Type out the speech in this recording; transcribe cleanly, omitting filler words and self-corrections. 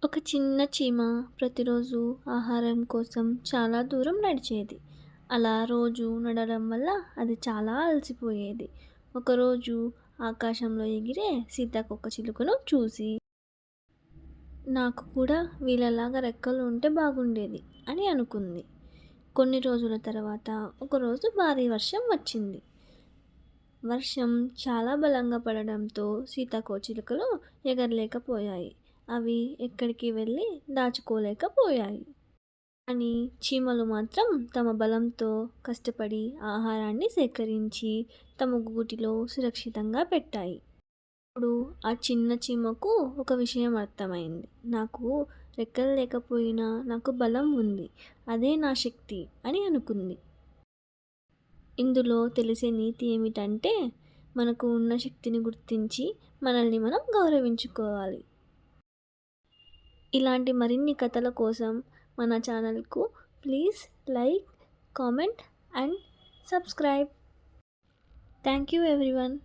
ఒక చిన్న చీమ ప్రతిరోజు ఆహారం కోసం చాలా దూరం నడిచేది. అలా రోజు నడవడం వల్ల అది చాలా అలసిపోయేది. ఒకరోజు ఆకాశంలో ఎగిరే సీతాకోకచిలుకను చూసి, నాకు కూడా వీళ్ళలాగా రెక్కలు ఉంటే బాగుండేది అని అనుకుంది. కొన్ని రోజుల తర్వాత ఒకరోజు భారీ వర్షం వచ్చింది. వర్షం చాలా బలంగా పడడంతో సీతాకోకచిలుకలు ఎగరలేకపోయాయి. అవి ఎక్కడికి వెళ్ళి దాచుకోలేకపోయాయి. కానీ చీమలు మాత్రం తమ బలంతో కష్టపడి ఆహారాన్ని సేకరించి తమ గూటిలో సురక్షితంగా పెట్టాయి. ఇప్పుడు ఆ చిన్న చీమకు ఒక విషయం అర్థమైంది. నాకు రెక్కలు లేకపోయినా నాకు బలం ఉంది. అదే నా శక్తి అని అనుకుంది. ఇందులో తెలిసే నీతి ఏమిటంటే, మనకు ఉన్న శక్తిని గుర్తించి మనల్ని మనం గౌరవించుకోవాలి. ఇలాంటి మరిన్ని కథల కోసం మన ఛానల్కు please like, comment and subscribe. Thank you everyone.